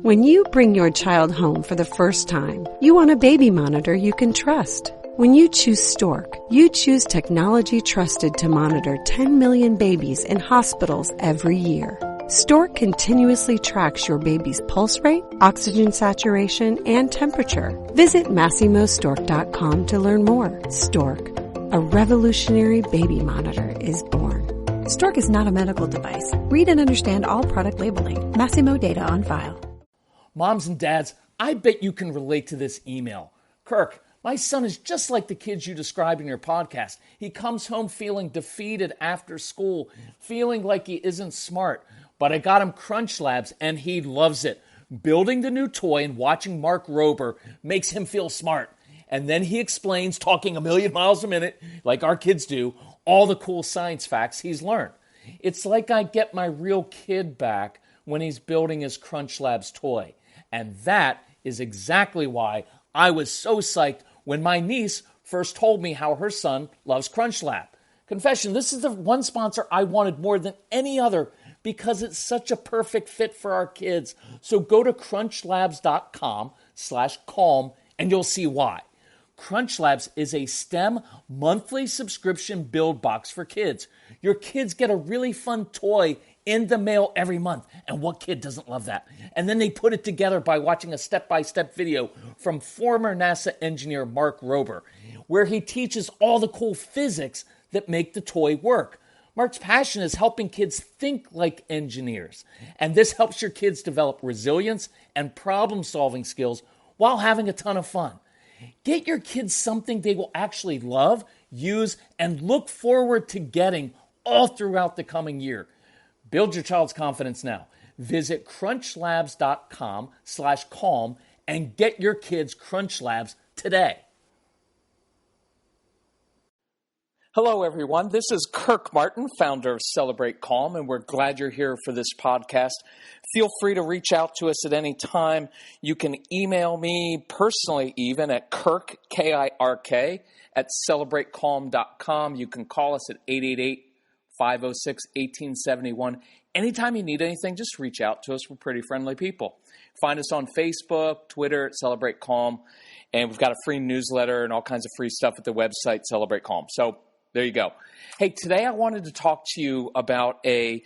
When you bring your child home for the first time, you want a baby monitor you can trust. When you choose Stork, you choose technology trusted to monitor 10 million babies in hospitals every year. Stork continuously tracks your baby's pulse rate, oxygen saturation, and temperature. Visit MassimoStork.com to learn more. Stork, a revolutionary baby monitor, is born. Stork is not a medical device. Read and understand all product labeling. Massimo data on file. Moms and dads, I bet you can relate to this email. Kirk, my son is just like the kids you described in your podcast. He comes home feeling defeated after school, feeling like he isn't smart. But I got him Crunch Labs, and he loves it. Building the new toy and watching Mark Rober makes him feel smart. And then he explains, talking a million miles a minute, like our kids do, all the cool science facts he's learned. It's like I get my real kid back when he's building his Crunch Labs toy. And that is exactly why I was so psyched when my niece first told me how her son loves Crunch Lab. Confession, this is the one sponsor I wanted more than any other because it's such a perfect fit for our kids. So go to crunchlabs.com/calm and you'll see why. Crunch Labs is a STEM monthly subscription build box for kids. Your kids get a really fun toy in the mail every month. And what kid doesn't love that? And then they put it together by watching a step-by-step video from former NASA engineer Mark Rober, where he teaches all the cool physics that make the toy work. Mark's passion is helping kids think like engineers. And this helps your kids develop resilience and problem-solving skills while having a ton of fun. Get your kids something they will actually love, use, and look forward to getting all throughout the coming year. Build your child's confidence now. Visit crunchlabs.com/calm and get your kids Crunch Labs today. Hello, everyone. This is Kirk Martin, founder of Celebrate Calm, and we're glad you're here for this podcast. Feel free to reach out to us at any time. You can email me personally even at Kirk, K-I-R-K, at celebratecalm.com. You can call us at 888-506-1871. Anytime you need anything, just reach out to us. We're pretty friendly people. Find us on Facebook, Twitter at Celebrate Calm, and we've got a free newsletter and all kinds of free stuff at the website, Celebrate Calm. So there you go. Hey, today I wanted to talk to you about it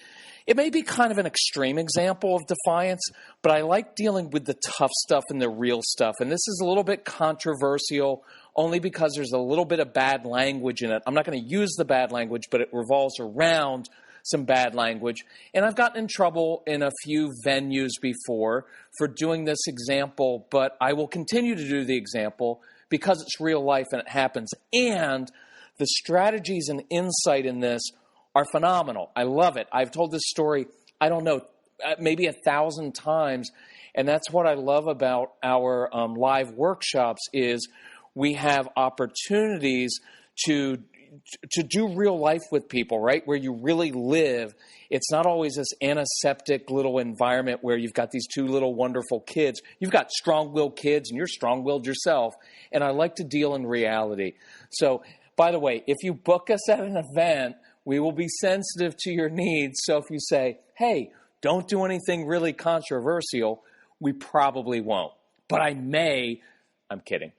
may be kind of an extreme example of defiance, but I like dealing with the tough stuff and the real stuff. And this is a little bit controversial only because there's a little bit of bad language in it. I'm not going to use the bad language, but it revolves around some bad language. And I've gotten in trouble in a few venues before for doing this example, but I will continue to do the example because it's real life and it happens. And the strategies and insight in this are phenomenal. I love it. I've told this story, I don't know, maybe 1,000 times. And that's what I love about our live workshops is we have opportunities to do real life with people, right? Where you really live. It's not always this antiseptic little environment where you've got these two little wonderful kids. You've got strong-willed kids and you're strong-willed yourself. And I like to deal in reality. So, by the way, if you book us at an event, we will be sensitive to your needs. So if you say, hey, don't do anything really controversial, we probably won't. But I'm kidding.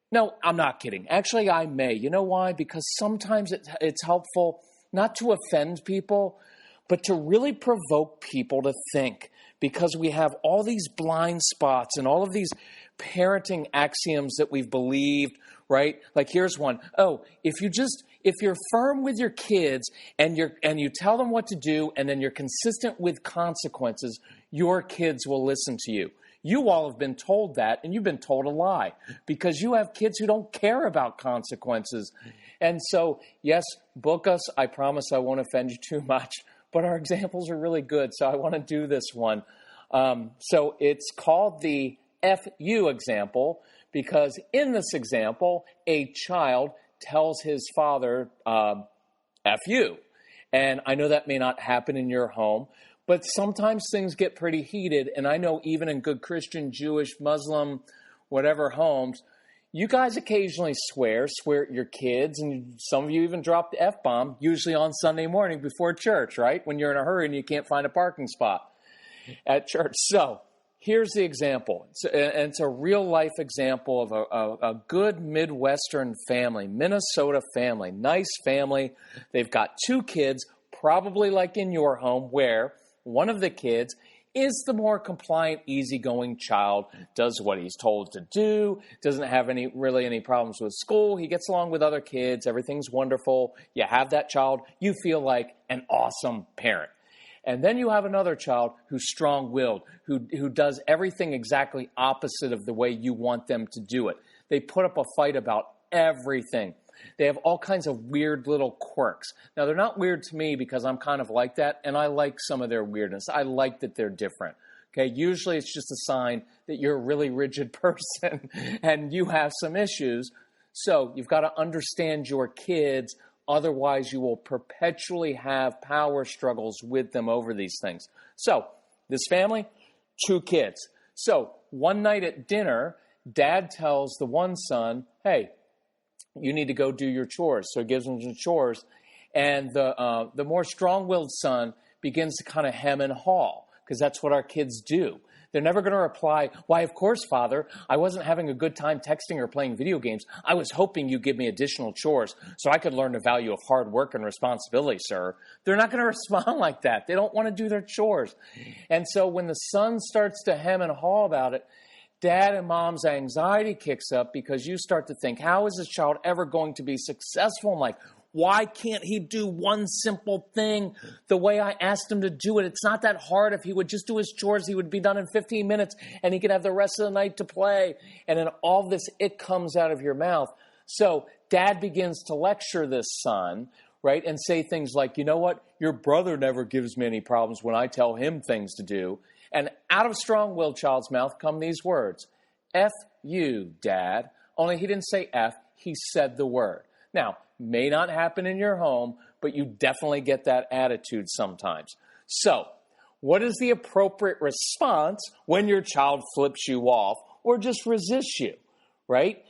No, I'm not kidding. Actually, I may. You know why? Because sometimes it's helpful not to offend people, but to really provoke people to think. Because we have all these blind spots and all of these parenting axioms that we've believed, right? Like here's one. Oh, if you're firm with your kids and you tell them what to do and then you're consistent with consequences, your kids will listen to you. You all have been told that, and you've been told a lie because you have kids who don't care about consequences. And so, yes, book us. I promise I won't offend you too much, but our examples are really good, so I want to do this one. So it's called the FU example because in this example, a child tells his father, F you. And I know that may not happen in your home, but sometimes things get pretty heated. And I know even in good Christian, Jewish, Muslim, whatever homes, you guys occasionally swear at your kids. And some of you even drop the F-bomb, usually on Sunday morning before church, right? When you're in a hurry and you can't find a parking spot at church. So here's the example. It's a real life example of a good Midwestern family, Minnesota family, nice family. They've got 2 kids, probably like in your home, where one of the kids is the more compliant, easygoing child, does what he's told to do, doesn't have any problems with school. He gets along with other kids. Everything's wonderful. You have that child. You feel like an awesome parent. And then you have another child who's strong-willed, who does everything exactly opposite of the way you want them to do it. They put up a fight about everything. They have all kinds of weird little quirks. Now, they're not weird to me because I'm kind of like that, and I like some of their weirdness. I like that they're different. Okay, usually it's just a sign that you're a really rigid person and you have some issues. So you've got to understand your kids. Otherwise, you will perpetually have power struggles with them over these things. So this family, 2 kids. So one night at dinner, dad tells the one son, hey, you need to go do your chores. So he gives him some chores. And the more strong-willed son begins to kind of hem and haw, because that's what our kids do. They're never going to reply, why, of course, Father, I wasn't having a good time texting or playing video games. I was hoping you'd give me additional chores so I could learn the value of hard work and responsibility, sir. They're not going to respond like that. They don't want to do their chores. And so when the son starts to hem and haw about it, dad and mom's anxiety kicks up because you start to think, how is this child ever going to be successful in life? Why can't he do one simple thing the way I asked him to do it? It's not that hard. If he would just do his chores, he would be done in 15 minutes and he could have the rest of the night to play. And then all this, it comes out of your mouth. So dad begins to lecture this son, right? And say things like, you know what? Your brother never gives me any problems when I tell him things to do. And out of strong-willed child's mouth come these words, F you, Dad. Only he didn't say F, he said the word. Now, may not happen in your home, but you definitely get that attitude sometimes. So, what is the appropriate response when your child flips you off or just resists you, right?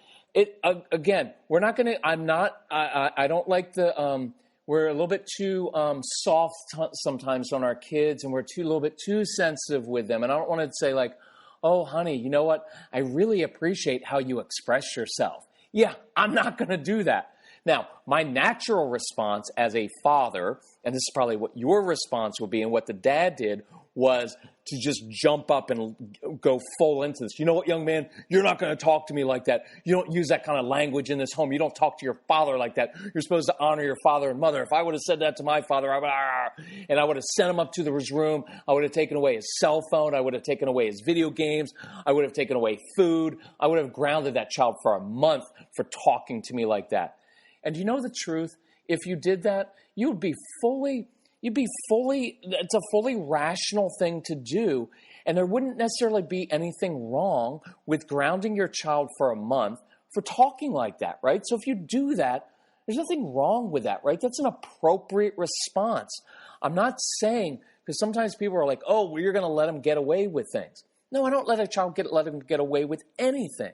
Again, we're not going to, I don't like the, we're a little bit too soft sometimes on our kids, and we're a little bit too sensitive with them. And I don't want to say like, oh, honey, you know what? I really appreciate how you express yourself. Yeah, I'm not going to do that. Now, my natural response as a father, and this is probably what your response would be and what the dad did, was to just jump up and go full into this. You know what, young man? You're not going to talk to me like that. You don't use that kind of language in this home. You don't talk to your father like that. You're supposed to honor your father and mother. If I would have said that to my father, I would have sent him up to his room. I would have taken away his cell phone. I would have taken away his video games. I would have taken away food. I would have grounded that child for a month for talking to me like that. And you know the truth? If you did that, you'd be fully, it's a fully rational thing to do. And there wouldn't necessarily be anything wrong with grounding your child for a month for talking like that, right? So if you do that, there's nothing wrong with that, right? That's an appropriate response. I'm not saying, because sometimes people are like, oh, well, you're going to let them get away with things. No, I don't let a child let them get away with anything.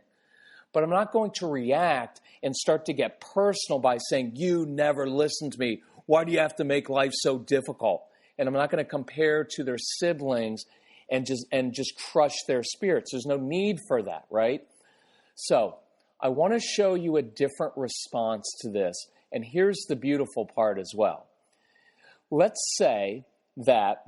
But I'm not going to react and start to get personal by saying, you never listened to me. Why do you have to make life so difficult? And I'm not going to compare to their siblings and just crush their spirits. There's no need for that, right? So I want to show you a different response to this. And here's the beautiful part as well. Let's say that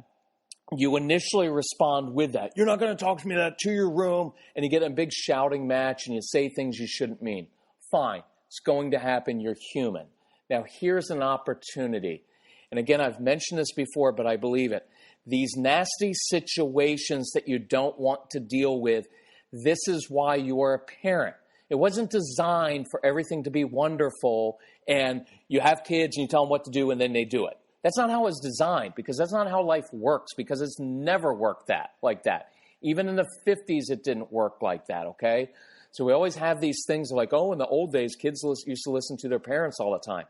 you initially respond with that. You're not going to talk to me to your room, and you get in a big shouting match and you say things you shouldn't mean. Fine. It's going to happen. You're human. Now, here's an opportunity. And again, I've mentioned this before, but I believe it. These nasty situations that you don't want to deal with, this is why you are a parent. It wasn't designed for everything to be wonderful and you have kids and you tell them what to do and then they do it. That's not how it's designed, because that's not how life works, because it's never worked like that. Even in the 50s, it didn't work like that, okay? So we always have these things like, oh, in the old days, kids used to listen to their parents all the time.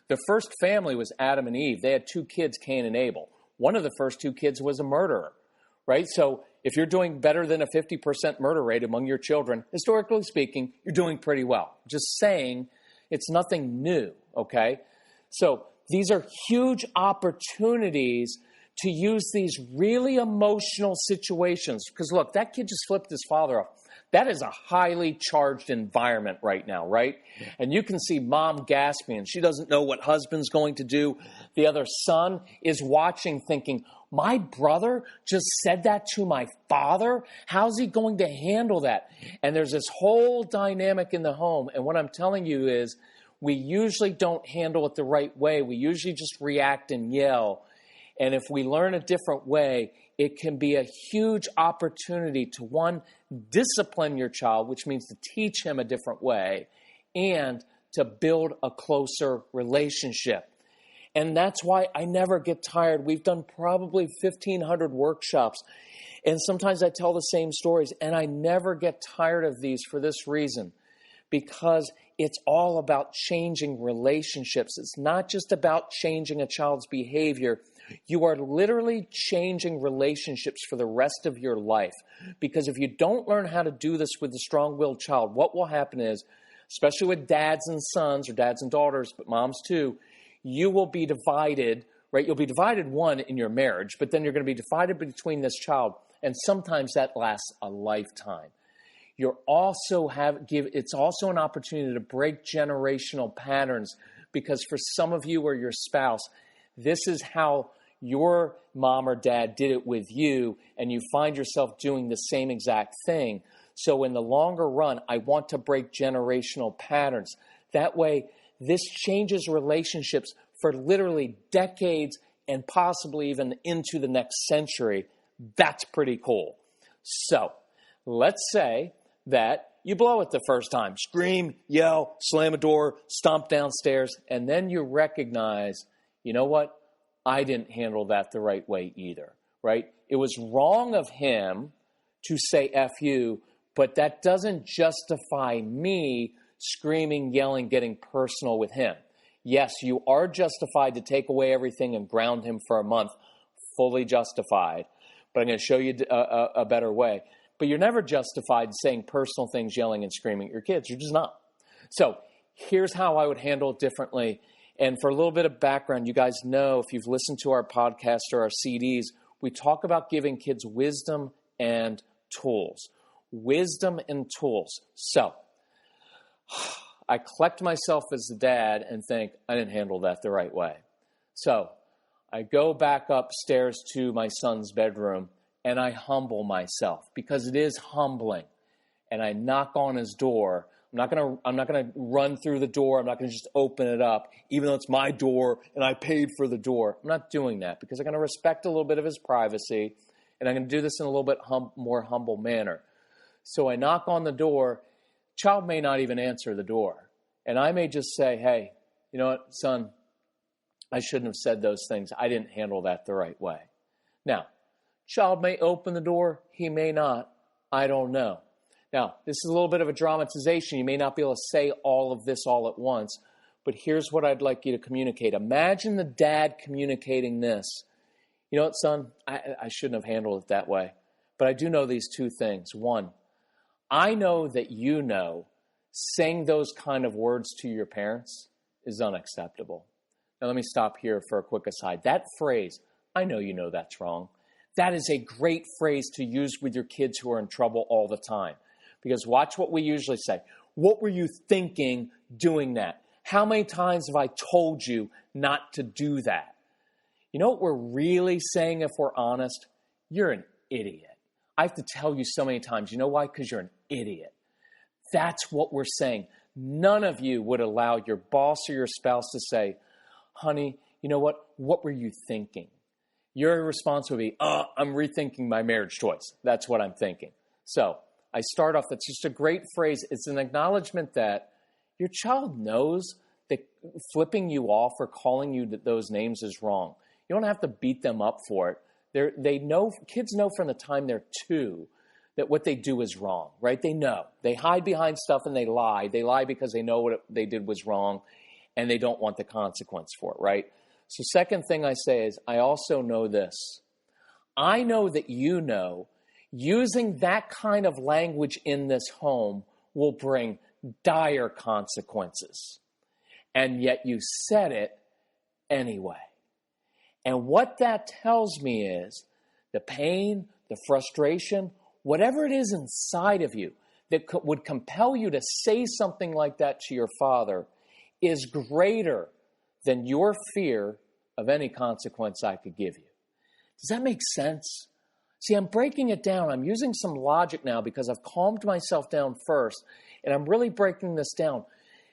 The first family was Adam and Eve. They had 2 kids, Cain and Abel. One of the first 2 kids was a murderer, right? So if you're doing better than a 50% murder rate among your children, historically speaking, you're doing pretty well. Just saying, it's nothing new, okay? So these are huge opportunities to use these really emotional situations. Because look, that kid just flipped his father off. That is a highly charged environment right now, right? And you can see mom gasping, and she doesn't know what husband's going to do. The other son is watching thinking, my brother just said that to my father? How's he going to handle that? And there's this whole dynamic in the home. And what I'm telling you is we usually don't handle it the right way. We usually just react and yell. And if we learn a different way, it can be a huge opportunity to, one, discipline your child, which means to teach him a different way, and to build a closer relationship. And that's why I never get tired. We've done probably 1,500 workshops, and sometimes I tell the same stories, and I never get tired of these for this reason, because it's all about changing relationships. It's not just about changing a child's behavior. You are literally changing relationships for the rest of your life. Because if you don't learn how to do this with a strong-willed child, what will happen is, especially with dads and sons or dads and daughters, but moms too, you will be divided, right? You'll be divided, one, in your marriage, but then you're going to be divided between this child. And sometimes that lasts a lifetime. It's also an opportunity to break generational patterns, because for some of you or your spouse, this is how your mom or dad did it with you, and you find yourself doing the same exact thing. So in the longer run, I want to break generational patterns. That way, this changes relationships for literally decades and possibly even into the next century. That's pretty cool. So let's say that you blow it the first time. Scream, yell, slam a door, stomp downstairs, and then you recognize, you know what? I didn't handle that the right way either, right? It was wrong of him to say F you, but that doesn't justify me screaming, yelling, getting personal with him. Yes, you are justified to take away everything and ground him for a month, fully justified, but I'm going to show you a better way. But you're never justified saying personal things, yelling and screaming at your kids. You're just not. So here's how I would handle it differently. And for a little bit of background, you guys know, if you've listened to our podcast or our CDs, we talk about giving kids wisdom and tools. Wisdom and tools. So I collect myself as the dad and think, I didn't handle that the right way. So I go back upstairs to my son's bedroom and I humble myself, because it is humbling. And I knock on his door. I'm not gonna run through the door. I'm not gonna just open it up, even though it's my door and I paid for the door. I'm not doing that, because I'm gonna respect a little bit of his privacy, and I'm gonna do this in a little bit more humble manner. So I knock on the door. Child may not even answer the door, and I may just say, "Hey, you know what, son? I shouldn't have said those things. I didn't handle that the right way." Now, child may open the door. He may not. I don't know. Now, this is a little bit of a dramatization. You may not be able to say all of this all at once, but here's what I'd like you to communicate. Imagine the dad communicating this. You know what, son? I shouldn't have handled it that way, but I do know these two things. One, I know that you know saying those kind of words to your parents is unacceptable. Now, let me stop here for a quick aside. That phrase, I know you know that's wrong, that is a great phrase to use with your kids who are in trouble all the time. Because watch what we usually say. What were you thinking doing that? How many times have I told you not to do that? You know what we're really saying, if we're honest? You're an idiot. I have to tell you so many times. You know why? Because you're an idiot. That's what we're saying. None of you would allow your boss or your spouse to say, honey, you know what? What were you thinking? Your response would be, I'm rethinking my marriage choice. That's what I'm thinking. So I start off, that's just a great phrase. It's an acknowledgement that your child knows that flipping you off or calling you those names is wrong. You don't have to beat them up for it. They know, kids know from the time they're 2 that what they do is wrong, right? They know. They hide behind stuff and they lie. They lie because they know what they did was wrong and they don't want the consequence for it, right? So second thing I say is, I also know this. I know that you know using that kind of language in this home will bring dire consequences. And yet you said it anyway. And what that tells me is the pain, the frustration, whatever it is inside of you that would compel you to say something like that to your father is greater than your fear of any consequence I could give you. Does that make sense? See, I'm breaking it down. I'm using some logic now because I've calmed myself down first, and I'm really breaking this down.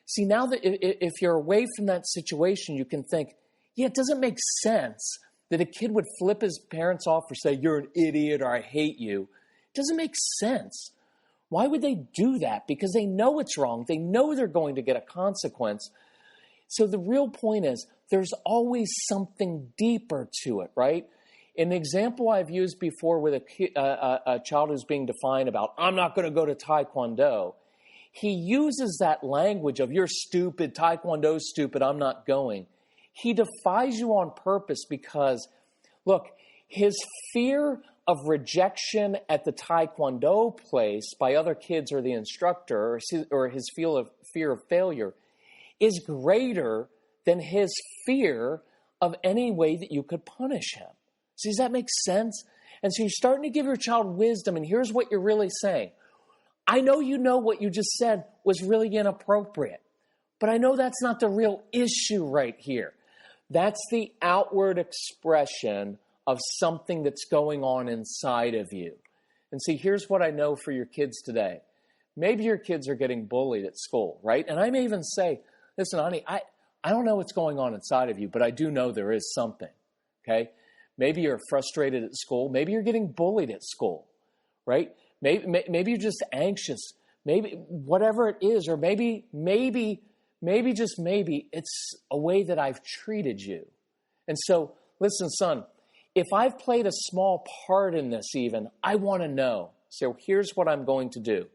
See, now that if you're away from that situation, you can think, yeah, it doesn't make sense that a kid would flip his parents off or say, you're an idiot or I hate you. It doesn't make sense. Why would they do that? Because they know it's wrong. They know they're going to get a consequence. So the real point is there's always something deeper to it, right? An example I've used before with a child who's being defiant about, I'm not going to go to Taekwondo. He uses that language of, you're stupid, Taekwondo's stupid, I'm not going. He defies you on purpose because, look, his fear of rejection at the Taekwondo place by other kids or the instructor, or his fear of failure, is greater than his fear of any way that you could punish him. See, does that make sense? And so you're starting to give your child wisdom, and here's what you're really saying. I know you know what you just said was really inappropriate, but I know that's not the real issue right here. That's the outward expression of something that's going on inside of you. And see, here's what I know for your kids today. Maybe your kids are getting bullied at school, right? And I may even say, listen, honey, I don't know what's going on inside of you, but I do know there is something, okay? Maybe you're frustrated at school. Maybe you're getting bullied at school, right? Maybe you're just anxious. Maybe whatever it is, or maybe just maybe it's a way that I've treated you. And so, listen, son, if I've played a small part in this even, I want to know. So here's what I'm going to do.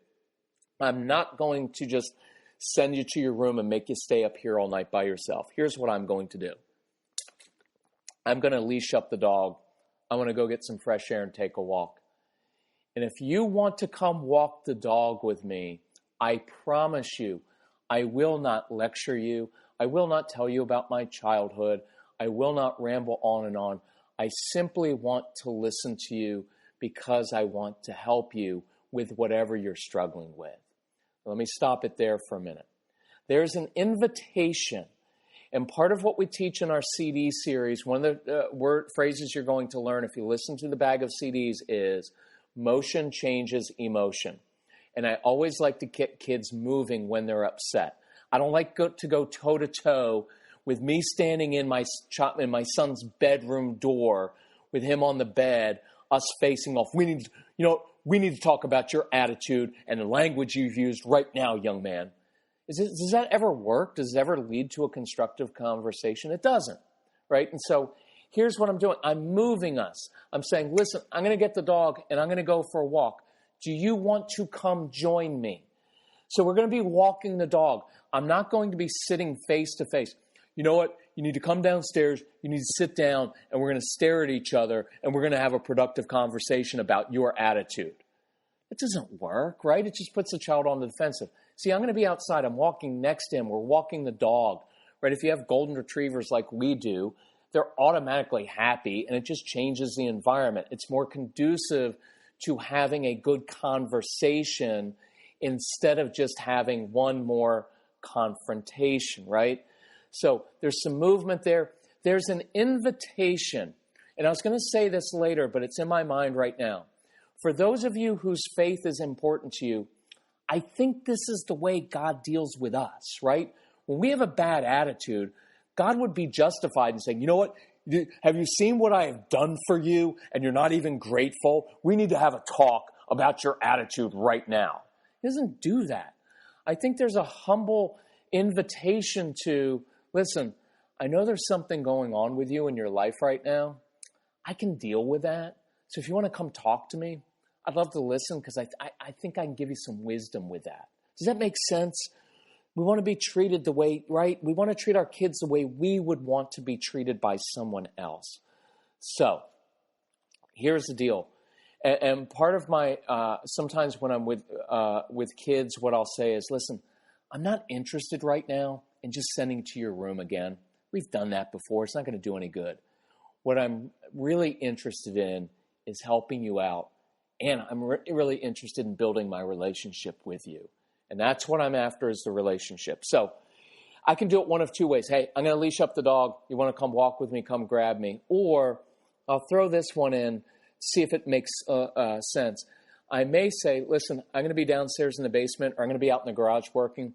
I'm not going to just send you to your room and make you stay up here all night by yourself. Here's what I'm going to do. I'm going to leash up the dog. I want to go get some fresh air and take a walk. And if you want to come walk the dog with me, I promise you, I will not lecture you. I will not tell you about my childhood. I will not ramble on and on. I simply want to listen to you because I want to help you with whatever you're struggling with. Let me stop it there for a minute. There's an invitation. And part of what we teach in our CD series, one of the phrases you're going to learn if you listen to the bag of CDs is, motion changes emotion. And I always like to get kids moving when they're upset. I don't like to go toe-to-toe with me standing in my son's bedroom door with him on the bed, us facing off. We need to talk about your attitude and the language you've used right now, young man. Does that ever work? Does it ever lead to a constructive conversation? It doesn't, right? And so here's what I'm doing. I'm moving us. I'm saying, listen, I'm going to get the dog and I'm going to go for a walk. Do you want to come join me? So we're going to be walking the dog. I'm not going to be sitting face to face. You know what? You need to come downstairs. You need to sit down and we're going to stare at each other and we're going to have a productive conversation about your attitude. It doesn't work, right? It just puts the child on the defensive. See, I'm going to be outside. I'm walking next to him. We're walking the dog, right? If you have golden retrievers like we do, they're automatically happy and it just changes the environment. It's more conducive to having a good conversation instead of just having one more confrontation, right? So there's some movement there. There's an invitation. And I was going to say this later, but it's in my mind right now. For those of you whose faith is important to you, I think this is the way God deals with us, right? When we have a bad attitude, God would be justified in saying, you know what? Have you seen what I have done for you? And you're not even grateful. We need to have a talk about your attitude right now. He doesn't do that. I think there's a humble invitation to, listen, I know there's something going on with you in your life right now. I can deal with that. So if you want to come talk to me, I'd love to listen because I think I can give you some wisdom with that. Does that make sense? We want to be treated the way, right? We want to treat our kids the way we would want to be treated by someone else. So here's the deal. And part of my, sometimes when I'm with kids, what I'll say is, listen, I'm not interested right now in just sending to your room again. We've done that before. It's not going to do any good. What I'm really interested in is helping you out. And I'm really interested in building my relationship with you. And that's what I'm after, is the relationship. So I can do it one of two ways. Hey, I'm going to leash up the dog. You want to come walk with me? Come grab me. Or I'll throw this one in, see if it makes sense. I may say, listen, I'm going to be downstairs in the basement, or I'm going to be out in the garage working.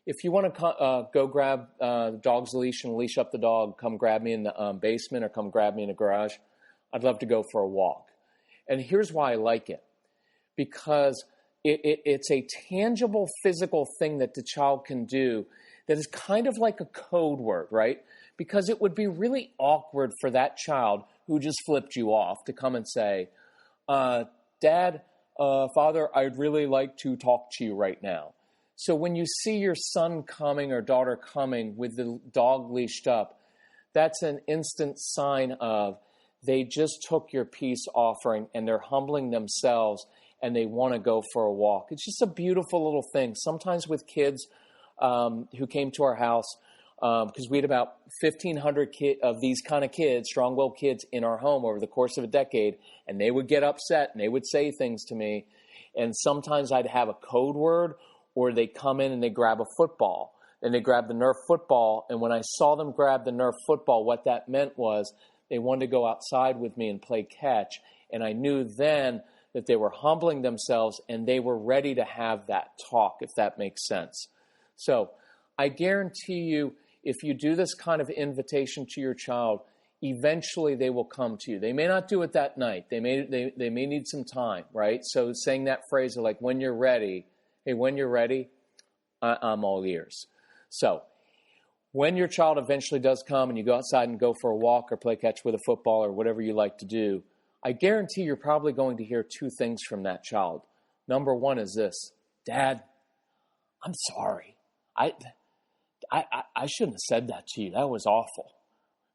If you want to go grab the dog's leash and leash up the dog, come grab me in the basement or come grab me in the garage. I'd love to go for a walk. And here's why I like it. Because it's a tangible physical thing that the child can do that is kind of like a code word, right? Because it would be really awkward for that child who just flipped you off to come and say, Dad, Father, I'd really like to talk to you right now. So when you see your son coming or daughter coming with the dog leashed up, that's an instant sign of they just took your peace offering and they're humbling themselves and they want to go for a walk. It's just a beautiful little thing. Sometimes with kids who came to our house, because we had about 1,500 of these kind of kids, strong-willed kids, in our home over the course of a decade, and they would get upset and they would say things to me. And sometimes I'd have a code word, or they'd come in and they grab a football. And they grab the Nerf football, and when I saw them grab the Nerf football, what that meant was they wanted to go outside with me and play catch. And I knew then that they were humbling themselves and they were ready to have that talk, if that makes sense. So I guarantee you, if you do this kind of invitation to your child, eventually they will come to you. They may not do it that night. They may need some time, right? So saying that phrase of like, when you're ready, hey, when you're ready, I'm all ears. So when your child eventually does come and you go outside and go for a walk or play catch with a football or whatever you like to do, I guarantee you're probably going to hear two things from that child. Number one is this: Dad, I'm sorry. I shouldn't have said that to you. That was awful,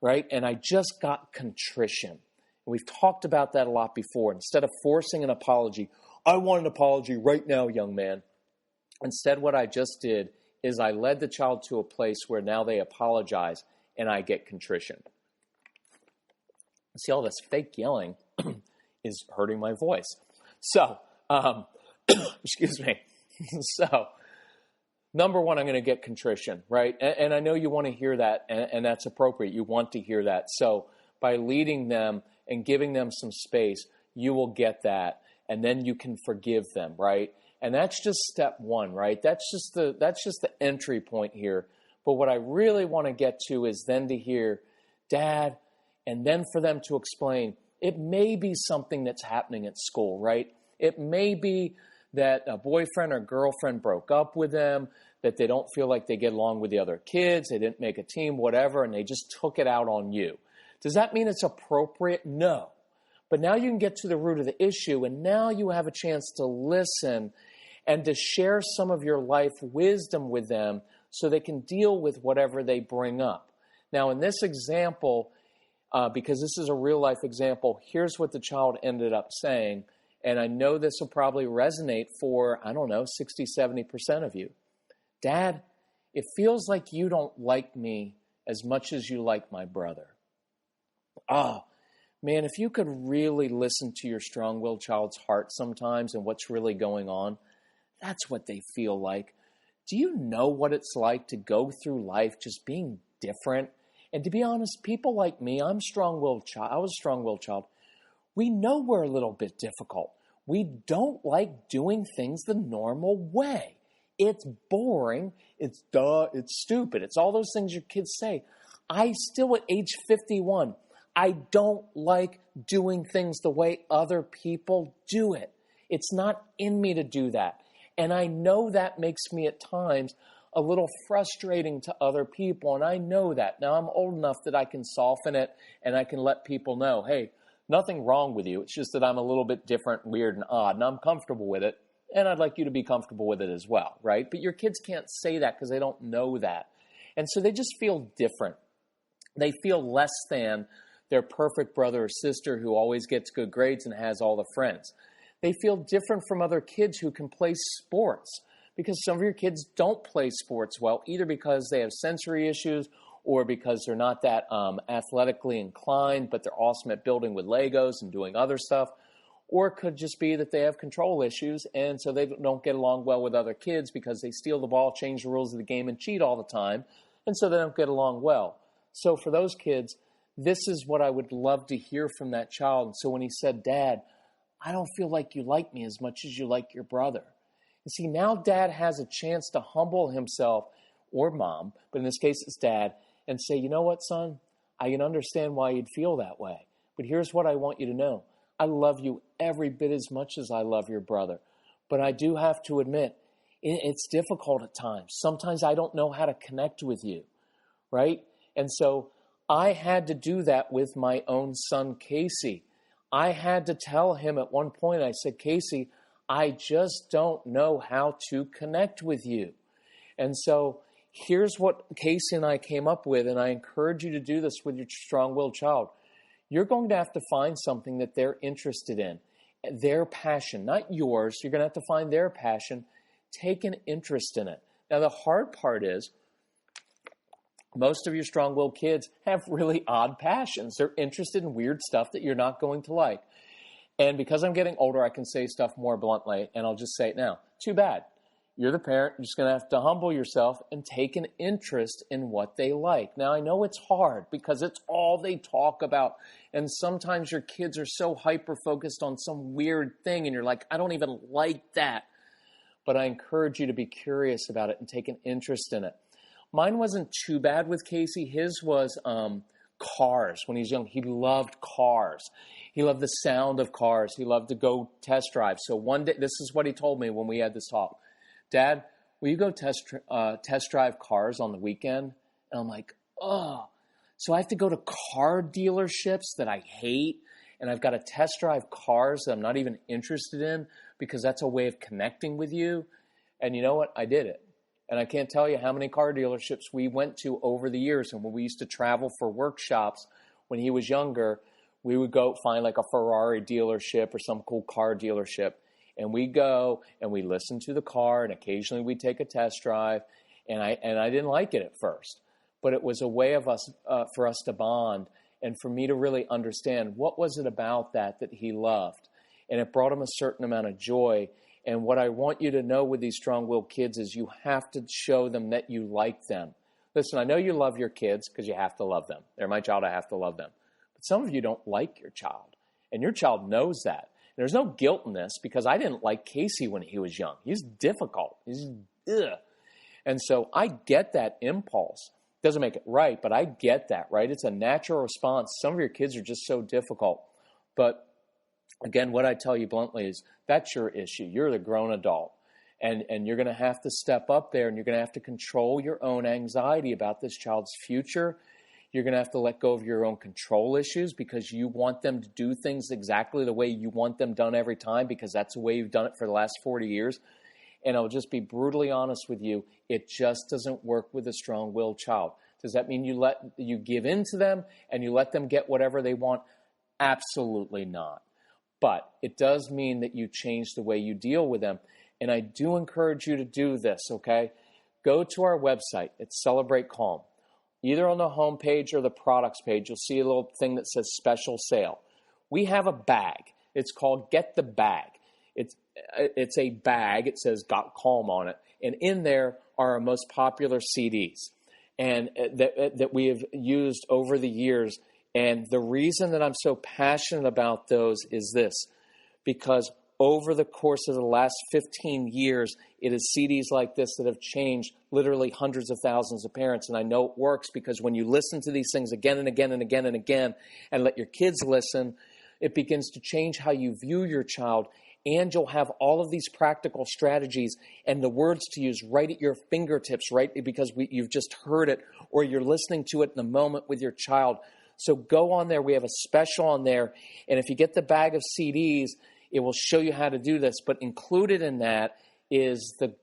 right? And I just got contrition. And we've talked about that a lot before. Instead of forcing an apology, I want an apology right now, young man. Instead, what I just did is I led the child to a place where now they apologize and I get contrition. See, all this fake yelling is hurting my voice. So, excuse me. So, number one, I'm going to get contrition, right? And I know you want to hear that, and that's appropriate. You want to hear that. So, by leading them and giving them some space, you will get that, and then you can forgive them, right? And that's just step one, right? That's just the entry point here. But what I really want to get to is then to hear, Dad, and then for them to explain, it may be something that's happening at school, right? It may be that a boyfriend or girlfriend broke up with them, that they don't feel like they get along with the other kids, they didn't make a team, whatever, and they just took it out on you. Does that mean it's appropriate? No. But now you can get to the root of the issue, and now you have a chance to listen and to share some of your life wisdom with them so they can deal with whatever they bring up. Now, in this example, because this is a real-life example, here's what the child ended up saying, and I know this will probably resonate for, 60, 70% of you. Dad, it feels like you don't like me as much as you like my brother. Oh, man, if you could really listen to your strong-willed child's heart sometimes and what's really going on, that's what they feel like. Do you know what it's like to go through life just being different? And to be honest, people like me, I was a strong-willed child. We know we're a little bit difficult. We don't like doing things the normal way. It's boring. It's stupid. It's all those things your kids say. I still, at age 51, I don't like doing things the way other people do it. It's not in me to do that. And I know that makes me at times a little frustrating to other people, and I know that. Now, I'm old enough that I can soften it and I can let people know, hey, nothing wrong with you. It's just that I'm a little bit different, weird, and odd, and I'm comfortable with it, and I'd like you to be comfortable with it as well, right? But your kids can't say that because they don't know that. And so they just feel different. They feel less than their perfect brother or sister who always gets good grades and has all the friends. They feel different from other kids who can play sports, because some of your kids don't play sports well, either because they have sensory issues or because they're not that athletically inclined, but they're awesome at building with Legos and doing other stuff. Or it could just be that they have control issues, and so they don't get along well with other kids because they steal the ball, change the rules of the game, and cheat all the time, and so they don't get along well. So for those kids, this is what I would love to hear from that child. And so when he said, Dad, I don't feel like you like me as much as you like your brother. You see, now Dad has a chance to humble himself, or Mom, but in this case it's Dad, and say, you know what, son? I can understand why you'd feel that way, but here's what I want you to know. I love you every bit as much as I love your brother, but I do have to admit, it's difficult at times. Sometimes I don't know how to connect with you, right? And so I had to do that with my own son, Casey. I had to tell him at one point, I said, Casey, I just don't know how to connect with you. And so here's what Casey and I came up with, and I encourage you to do this with your strong-willed child. You're going to have to find something that they're interested in, their passion, not yours. You're going to have to find their passion. Take an interest in it. Now, the hard part is most of your strong-willed kids have really odd passions. They're interested in weird stuff that you're not going to like. And because I'm getting older, I can say stuff more bluntly, and I'll just say it now. Too bad. You're the parent. You're just going to have to humble yourself and take an interest in what they like. Now, I know it's hard because it's all they talk about. And sometimes your kids are so hyper-focused on some weird thing, and you're like, I don't even like that. But I encourage you to be curious about it and take an interest in it. Mine wasn't too bad with Casey. His was cars. When he was young, he loved cars. He loved the sound of cars. He loved to go test drive. So one day, this is what he told me when we had this talk. Dad, will you go test drive cars on the weekend? And I'm like, oh. So I have to go to car dealerships that I hate, and I've got to test drive cars that I'm not even interested in because that's a way of connecting with you. And you know what? I did it. And I can't tell you how many car dealerships we went to over the years. And when we used to travel for workshops when he was younger, we would go find like a Ferrari dealership or some cool car dealership. And we go and we listen to the car, and occasionally we take a test drive. And I didn't like it at first, but it was a way of us for us to bond and for me to really understand what was it about that he loved. And it brought him a certain amount of joy. And what I want you to know with these strong-willed kids is you have to show them that you like them. Listen, I know you love your kids because you have to love them. They're my child, I have to love them. But some of you don't like your child, and your child knows that. And there's no guilt in this because I didn't like Casey when he was young. He's difficult. Ugh. And so I get that impulse. Doesn't make it right, but I get that, right? It's a natural response. Some of your kids are just so difficult. But again, what I tell you bluntly is that's your issue. You're the grown adult. And you're going to have to step up there, and you're going to have to control your own anxiety about this child's future. You're going to have to let go of your own control issues because you want them to do things exactly the way you want them done every time because that's the way you've done it for the last 40 years. And I'll just be brutally honest with you, it just doesn't work with a strong-willed child. Does that mean you give in to them and you let them get whatever they want? Absolutely not. But it does mean that you change the way you deal with them. And I do encourage you to do this, okay? Go to our website. It's Celebrate Calm. Either on the home page or the products page, you'll see a little thing that says special sale. We have a bag. It's called Get the Bag. It's a bag. It says Got Calm on it. And in there are our most popular CDs and that we have used over the years. And the reason that I'm so passionate about those is this, because over the course of the last 15 years, it is CDs like this that have changed literally hundreds of thousands of parents. And I know it works because when you listen to these things again and again and again and again and let your kids listen, it begins to change how you view your child. And you'll have all of these practical strategies and the words to use right at your fingertips, right? Because you've just heard it or you're listening to it in the moment with your child. So go on there. We have a special on there. And if you get the bag of CDs, it will show you how to do this. But included in that is the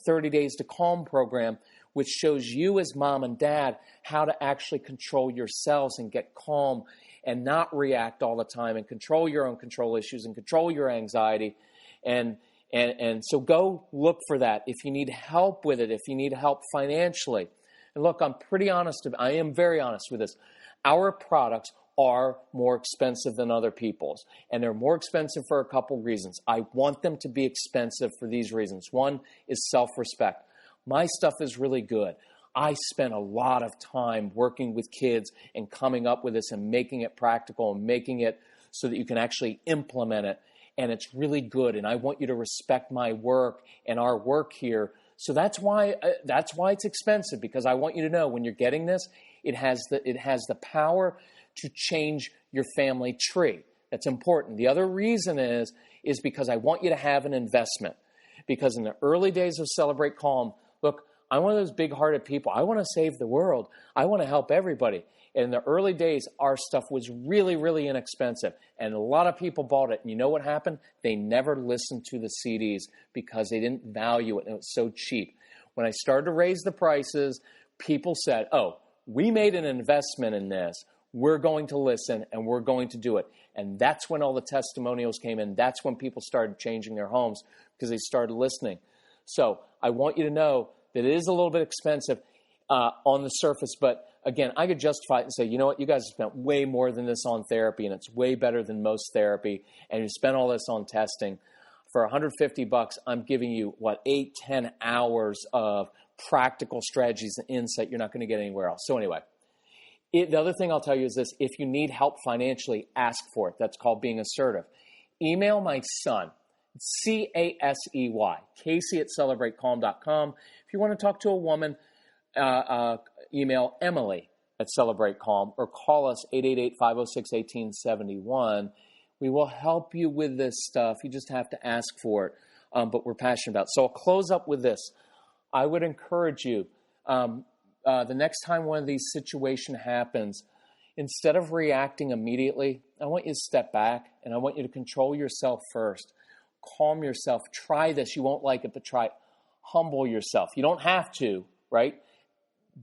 30 Days to Calm program, which shows you as mom and dad how to actually control yourselves and get calm and not react all the time and control your own control issues and control your anxiety. And so go look for that. If you need help with it, if you need help financially, And look, I'm pretty honest. I am very honest with this. Our products are more expensive than other people's. And they're more expensive for a couple reasons. I want them to be expensive for these reasons. One is self-respect. My stuff is really good. I spent a lot of time working with kids and coming up with this and making it practical and making it so that you can actually implement it. And it's really good. And I want you to respect my work and our work here. So that's why it's expensive, because I want you to know when you're getting this, it has the power to change your family tree. That's important. The other reason is because I want you to have an investment. Because in the early days of Celebrate Calm, look, I'm one of those big-hearted people. I want to save the world. I want to help everybody. And in the early days, our stuff was really, really inexpensive. And a lot of people bought it. And you know what happened? They never listened to the CDs because they didn't value it and it was so cheap. When I started to raise the prices, people said, oh, we made an investment in this. We're going to listen and we're going to do it. And that's when all the testimonials came in. That's when people started changing their homes because they started listening. So I want you to know that it is a little bit expensive on the surface, but again, I could justify it and say, you know what, you guys have spent way more than this on therapy, and it's way better than most therapy, and you spent all this on testing. For $150, I'm giving you, 8-10 hours of practical strategies and insight you're not going to get anywhere else. So anyway, the other thing I'll tell you is this: if you need help financially, ask for it. That's called being assertive. Email my son, Casey, Casey@celebratecalm.com. If you want to talk to a woman, email Emily at Celebrate Calm or call us 888-506-1871. We will help you with this stuff. You just have to ask for it, but we're passionate about it. So I'll close up with this. I would encourage you, the next time one of these situations happens, instead of reacting immediately, I want you to step back and I want you to control yourself first. Calm yourself. Try this. You won't like it, but try it. Humble yourself. You don't have to, right?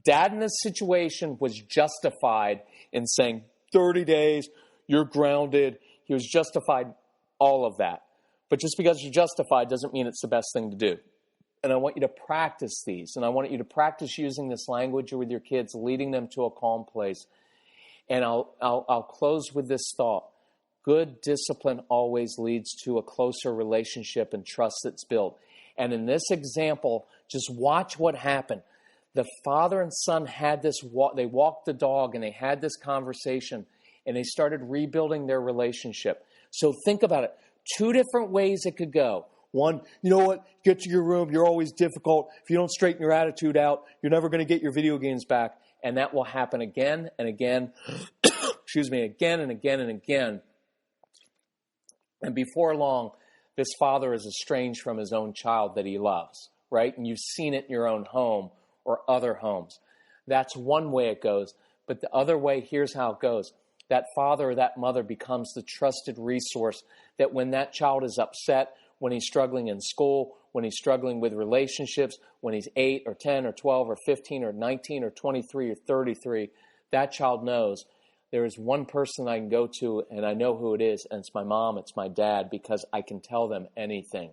Dad in this situation was justified in saying 30 days, you're grounded. He was justified, all of that. But just because you're justified doesn't mean it's the best thing to do. And I want you to practice these. And I want you to practice using this language with your kids, leading them to a calm place. And I'll close with this thought. Good discipline always leads to a closer relationship and trust that's built. And in this example, just watch what happened. The father and son had this walk. They walked the dog and they had this conversation and they started rebuilding their relationship. So think about it. Two different ways it could go. One, you know what? Get to your room. You're always difficult. If you don't straighten your attitude out, you're never going to get your video games back. And that will happen again and again. Again and again and again. And before long, this father is estranged from his own child that he loves, right? And you've seen it in your own home or other homes. That's one way it goes. But the other way, here's how it goes. That father or that mother becomes the trusted resource that when that child is upset, when he's struggling in school, when he's struggling with relationships, when he's 8 or 10 or 12 or 15 or 19 or 23 or 33, that child knows there is one person I can go to and I know who it is, and it's my mom, it's my dad, because I can tell them anything.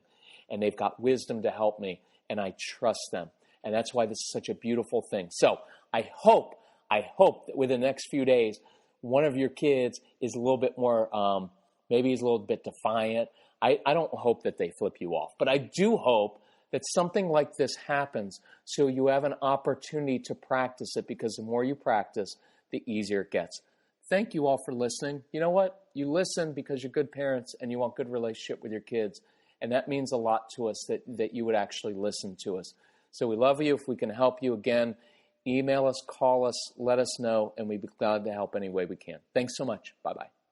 And they've got wisdom to help me, and I trust them. And that's why this is such a beautiful thing. So I hope that within the next few days, one of your kids is a little bit more, maybe he's a little bit defiant. I don't hope that they flip you off, but I do hope that something like this happens so you have an opportunity to practice it, because the more you practice, the easier it gets. Thank you all for listening. You know what? You listen because you're good parents and you want good relationship with your kids. And that means a lot to us that you would actually listen to us. So we love you. If we can help you, again, email us, call us, let us know, and we'd be glad to help any way we can. Thanks so much. Bye-bye.